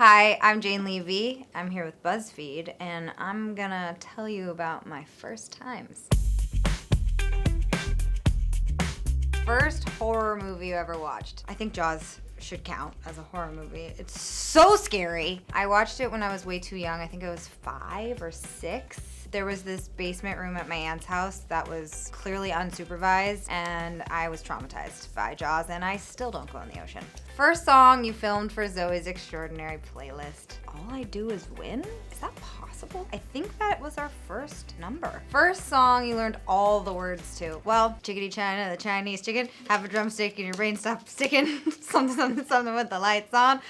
Hi, I'm Jane Levy. I'm here with BuzzFeed, and I'm gonna tell you about my first times. First horror movie you ever watched. I think Jaws should count as a horror movie. It's so scary. I watched it when I was way too young. I think I was 5 or 6. There was this basement room at my aunt's house that was clearly unsupervised, and I was traumatized by Jaws, and I still don't go in the ocean. First song you filmed for ZOEY'S Extraordinary playlist. All I Do Is Win? Is that possible? I think that was our first number. First song you learned all the words to. Well, chickadee China, the Chinese chicken, have a drumstick and your brain stop sticking, something with the lights on.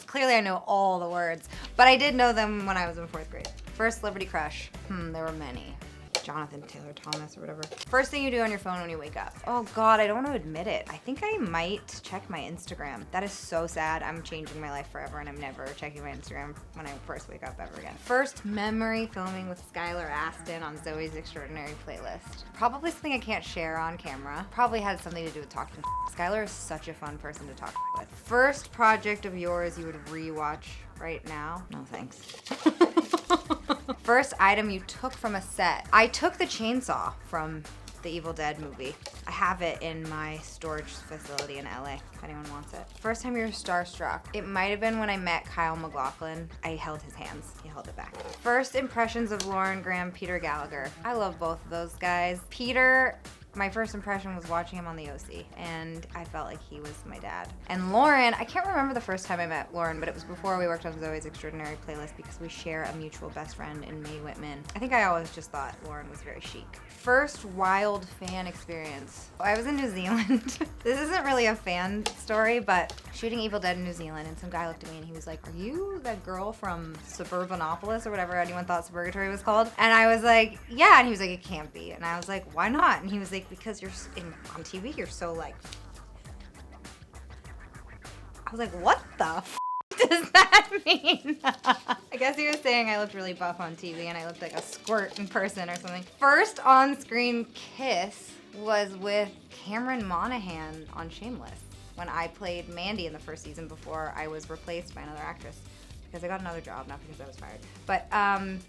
Clearly I know all the words, but I did know them when I was in 4th grade. First celebrity crush. There were many. Jonathan Taylor Thomas or whatever. First thing you do on your phone when you wake up. Oh God, I don't want to admit it. I think I might check my Instagram. That is so sad. I'm changing my life forever and I'm never checking my Instagram when I first wake up ever again. First memory filming with SKYLAR ASTIN on ZOEY'S Extraordinary playlist. Probably something I can't share on camera. Probably had something to do with talking. SKYLAR is such a fun person to talk with. First project of yours you would rewatch right now? No thanks. First item you took from a set. I took the chainsaw from the Evil Dead movie. I have it in my storage facility in LA, if anyone wants it. First time you were starstruck. It might have been when I met Kyle MacLachlan. I held his hands. He held it back. First impressions of Lauren Graham, Peter Gallagher. I love both of those guys. Peter, my first impression was watching him on the OC, and I felt like he was my dad. And Lauren, I can't remember the first time I met Lauren, but it was before we worked on ZOEY'S Extraordinary playlist because we share a mutual best friend in Mae Whitman. I think I always just thought Lauren was very chic. First wild fan experience. I was in New Zealand. This isn't really a fan story, but shooting Evil Dead in New Zealand, and some guy looked at me and he was like, "Are you that girl from Suburbanopolis," or whatever anyone thought Suburgatory was called? And I was like, "Yeah," and he was like, "It can't be." And I was like, "Why not?" And he was like, "Because you're on TV, you're so like..." I was like, "What the f does that mean?" I guess he was saying I looked really buff on TV and I looked like a squirt in person or something. First on-screen kiss was with Cameron Monaghan on Shameless when I played Mandy in the first season before I was replaced by another actress because I got another job, not because I was fired. But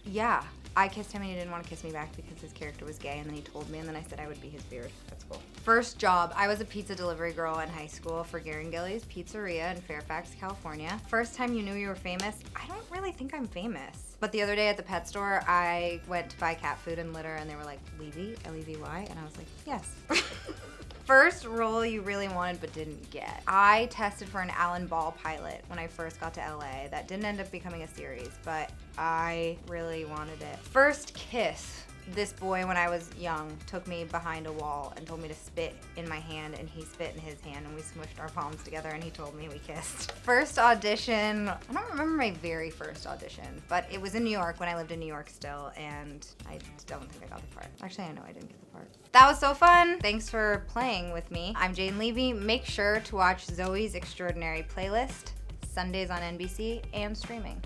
yeah. I kissed him and he didn't want to kiss me back because his character was gay, and then he told me, and then I said I would be his beard. That's cool. First job, I was a pizza delivery girl in high school for Gilly's Pizzeria in Fairfax, California. First time you knew you were famous? I don't really think I'm famous. But the other day at the pet store, I went to buy cat food and litter, and they were like, "Levy, Levy, and I was like, "Yes." First role you really wanted but didn't get. I tested for an Alan Ball pilot when I first got to LA. That didn't end up becoming a series, but I really wanted it. First kiss. This boy, when I was young, took me behind a wall and told me to spit in my hand, and he spit in his hand, and we smushed our palms together, and he told me we kissed. First audition. I don't remember my very first audition, but it was in New York when I lived in New York still, and I don't think I got the part. Actually, I know I didn't get the part. That was so fun. Thanks for playing with me. I'm Jane Levy. Make sure to watch ZOEY'S Extraordinary playlist Sundays on NBC and streaming.